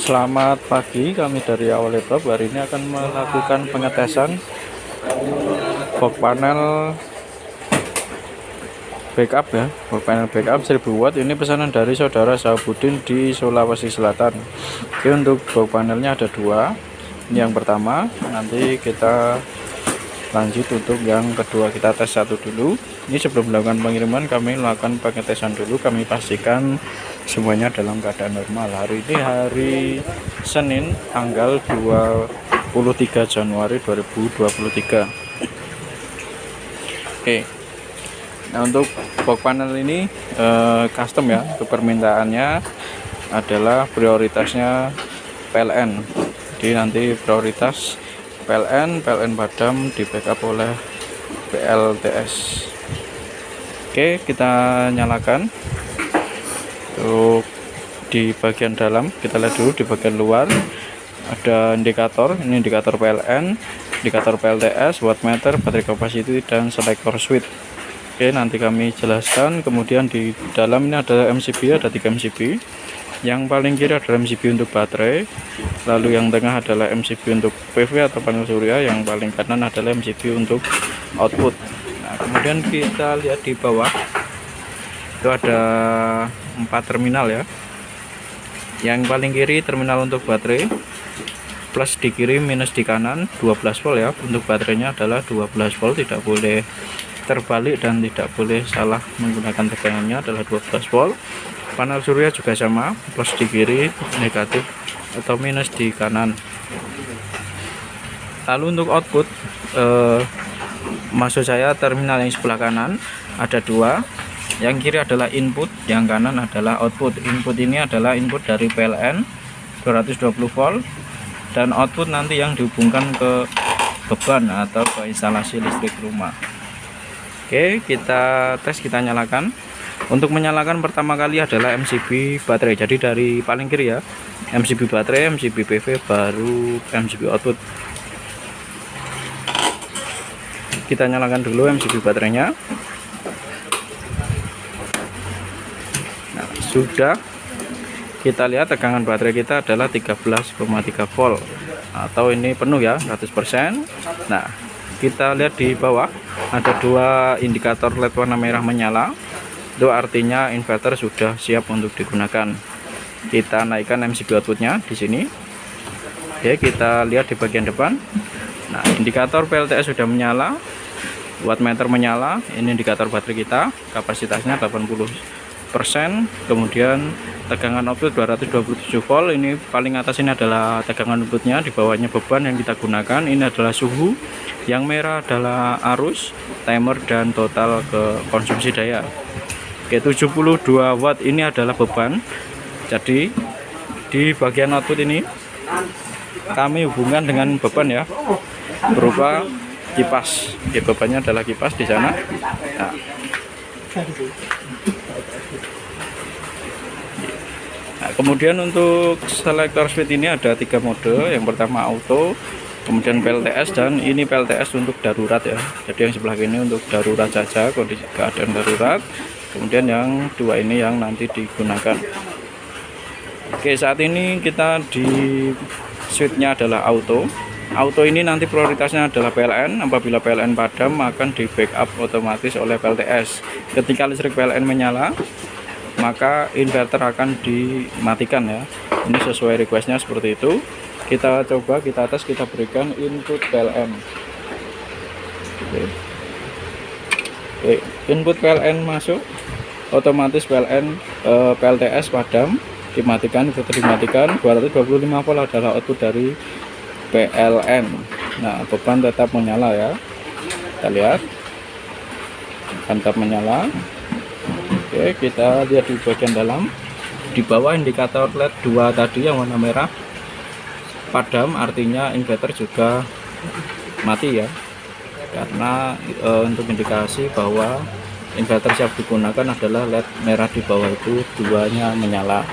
Selamat pagi, kami dari Awal Lebab hari ini akan melakukan pengetesan box panel backup ya, box panel backup 1000 watt. Ini pesanan dari saudara Sahabudin di Sulawesi Selatan. Oke, untuk box panelnya ada dua. Ini yang pertama, nanti kita lanjut untuk yang kedua, kita tes satu dulu. Ini sebelum melakukan pengiriman kami melakukan pengetesan dulu, kami pastikan semuanya dalam keadaan normal. Hari ini hari Senin tanggal 23 Januari 2023. Oke, nah untuk box panel ini custom ya, untuk permintaannya adalah prioritasnya PLN. Jadi nanti prioritas PLN padam di backup oleh PLTS. Oke, kita nyalakan. Untuk di bagian dalam kita lihat dulu, di bagian luar ada indikator, ini indikator PLN, indikator PLTS, wattmeter, baterai capacity, dan selector switch. Oke, nanti kami jelaskan. Kemudian di dalam ini ada MCB, ada 3 MCB. Yang paling kiri adalah MCB untuk baterai, lalu yang tengah adalah MCB untuk PV atau panel surya, yang paling kanan adalah MCB untuk output. Nah, kemudian kita lihat di bawah itu ada 4 terminal ya. Yang paling kiri terminal untuk baterai, plus di kiri, minus di kanan, 12 volt ya. Untuk baterainya adalah 12 volt, tidak boleh terbalik dan tidak boleh salah menggunakan tegangannya, adalah 12 volt. Panel surya juga sama, plus di kiri, negatif atau minus di kanan. Lalu untuk output, maksud saya terminal yang sebelah kanan ada dua. Yang kiri adalah input, yang kanan adalah output. Input ini adalah input dari PLN 220 volt, dan output nanti yang dihubungkan ke beban atau ke instalasi listrik rumah. Oke, kita tes, kita nyalakan. Untuk menyalakan pertama kali adalah MCB baterai. Jadi dari paling kiri ya, MCB baterai, MCB PV, baru MCB output. Kita nyalakan dulu MCB baterainya. Nah, sudah. Kita lihat tegangan baterai kita adalah 13,3 volt, atau ini penuh ya, 100%. Nah, kita lihat di bawah ada dua indikator LED warna merah menyala. Itu artinya inverter sudah siap untuk digunakan. Kita naikkan MCB outputnya di sini. Oke, kita lihat di bagian depan. Nah, indikator PLTS sudah menyala, wattmeter menyala. Ini indikator baterai kita, kapasitasnya 80%. Kemudian tegangan output 227 volt. Ini paling atas ini adalah tegangan outputnya, di bawahnya beban yang kita gunakan. Ini adalah suhu, yang merah adalah arus, timer, dan total ke konsumsi daya. Oke, 72 watt ini adalah beban. Jadi di bagian output ini kami hubungkan dengan beban ya, berupa kipas. Oke, bebannya adalah kipas di sana. Nah, kemudian untuk selector switch ini ada 3 mode. Yang pertama auto, kemudian PLTS, dan ini PLTS untuk darurat ya. Jadi yang sebelah ini untuk darurat saja, kondisi keadaan darurat. Kemudian yang dua ini yang nanti digunakan. Oke, saat ini kita di switchnya adalah auto. Auto ini nanti prioritasnya adalah PLN. Apabila PLN padam akan di backup otomatis oleh PLTS. Ketika listrik PLN menyala, maka inverter akan dimatikan ya. Ini sesuai requestnya seperti itu. Kita coba, kita tes, kita berikan input PLN. Oke, input PLN masuk, otomatis PLTS padam, dimatikan, inverter dimatikan. 225 volt adalah output dari PLN. Nah, beban tetap menyala ya. Kita lihat, tetap menyala. Oke, kita lihat di bagian dalam. Di bawah indikator LED 2 tadi yang warna merah padam, artinya inverter juga mati ya. Karena untuk indikasi bahwa inverter siap digunakan adalah LED merah di bawah itu, duanya menyala.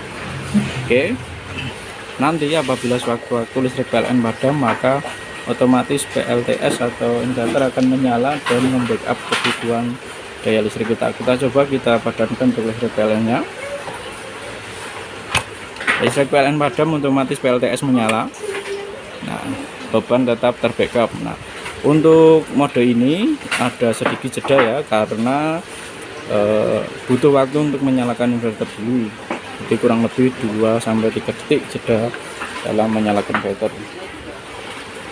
Oke, nanti apabila sewaktu-waktu listrik PLN padam, maka otomatis PLTS atau inverter akan menyala dan membackup kebutuhan daya listrik kita. Kita coba, kita padamkan untuk listrik PLN nya. Listrik PLN padam, otomatis PLTS menyala. Nah, beban tetap terbackup. Nah, untuk mode ini ada sedikit jeda ya, karena butuh waktu untuk menyalakan inverter dulu. Jadi kurang lebih 2-3 detik jeda dalam menyalakan inverter.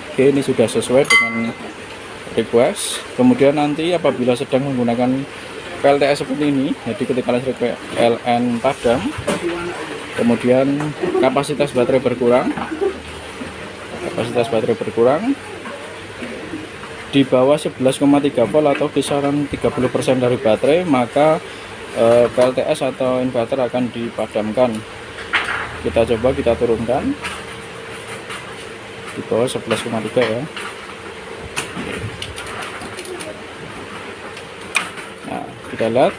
Oke, ini sudah sesuai dengan request. Kemudian nanti apabila sedang menggunakan PLTS seperti ini, jadi ketika listrik PLN padam, kemudian kapasitas baterai berkurang, di bawah 11,3 volt atau kisaran 30% dari baterai, maka PLTS atau inverter akan dipadamkan. Kita coba, kita turunkan di bawah 11,3 ya. Nah, kita lihat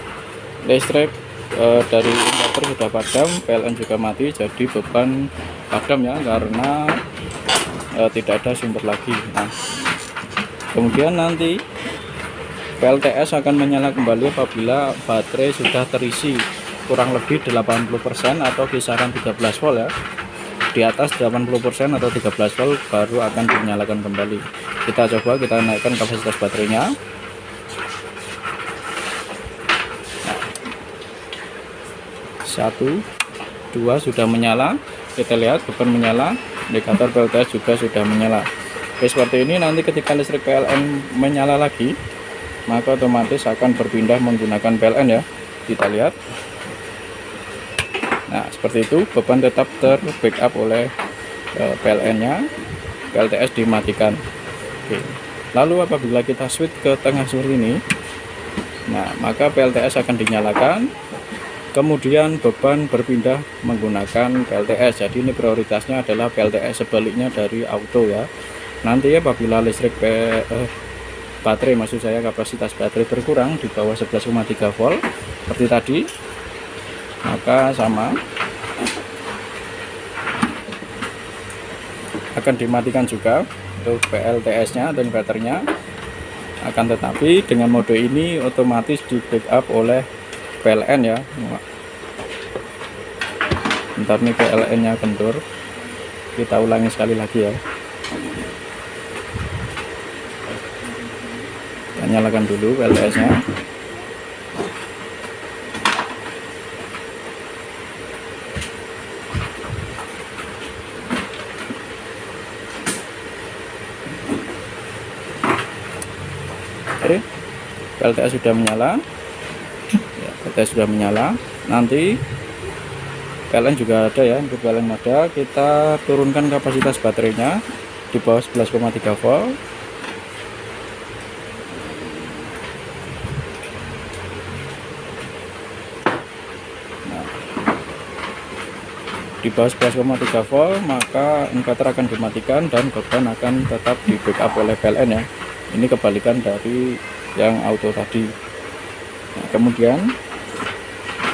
listrik dari inverter sudah padam, PLN juga mati, jadi beban padam ya, karena tidak ada sumber lagi. Nah, kemudian nanti PLTS akan menyala kembali apabila baterai sudah terisi kurang lebih 80% atau kisaran 13 volt ya. Di atas 80% atau 13 volt baru akan dinyalakan kembali. Kita coba, kita naikkan kapasitas baterainya. Nah, 1, 2 sudah menyala. Kita lihat beban menyala, indikator PLTS juga sudah menyala. Oke, seperti ini. Nanti ketika listrik PLN menyala lagi, maka otomatis akan berpindah menggunakan PLN ya. Kita lihat. Nah, seperti itu, beban tetap terbackup oleh PLN-nya, PLTS dimatikan. Oke. Lalu apabila kita switch ke tengah seperti ini, nah maka PLTS akan dinyalakan, kemudian beban berpindah menggunakan PLTS. Jadi ini prioritasnya adalah PLTS, sebaliknya dari auto ya. Nanti apabila listrik baterai, maksud saya kapasitas baterai berkurang di bawah 11,3 volt seperti tadi, maka sama akan dimatikan juga untuk PLTS nya dan inverternya. Akan tetapi dengan mode ini otomatis di backup oleh PLN ya. Bentar nih, PLN nya kendur, kita ulangi sekali lagi ya. Kita nyalakan dulu PLTS nya. Oke, PLTS sudah menyala ya, PLTS sudah menyala. Nanti PLN juga ada ya, untuk PLN ada. Kita turunkan kapasitas baterainya di bawah 11,3 volt. Nah, di bawah 11,3 volt maka inverter akan dimatikan dan beban akan tetap di backup oleh PLN ya. Ini kebalikan dari yang auto tadi. Nah, kemudian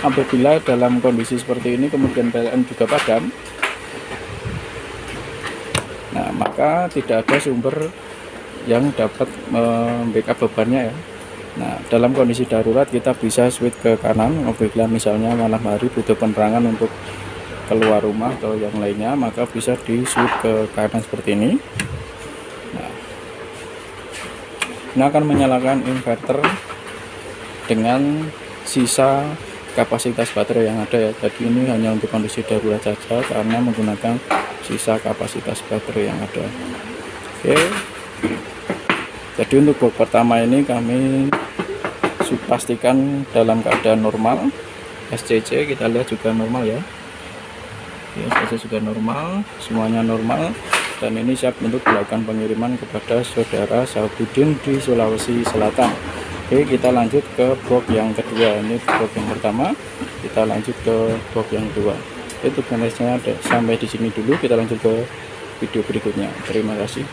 apabila dalam kondisi seperti ini kemudian PLN juga padam, nah maka tidak ada sumber yang dapat membackup bebannya ya. Nah, dalam kondisi darurat kita bisa switch ke kanan. Apabila misalnya malam hari butuh penerangan untuk keluar rumah atau yang lainnya, maka bisa di switch ke kanan seperti ini. Ini akan menyalakan inverter dengan sisa kapasitas baterai yang ada ya. Jadi ini hanya untuk kondisi darurat saja karena menggunakan sisa kapasitas baterai yang ada. Oke, jadi untuk box pertama ini kami pastikan dalam keadaan normal. SCC kita lihat juga normal ya. SCC juga normal, semuanya normal. Dan ini siap untuk dilakukan pengiriman kepada saudara Sahbudin di Sulawesi Selatan. Oke, kita lanjut ke box yang kedua. Ini box yang pertama, kita lanjut ke box yang kedua. Itu tutorialnya sampai di sini dulu. Kita lanjut ke video berikutnya. Terima kasih.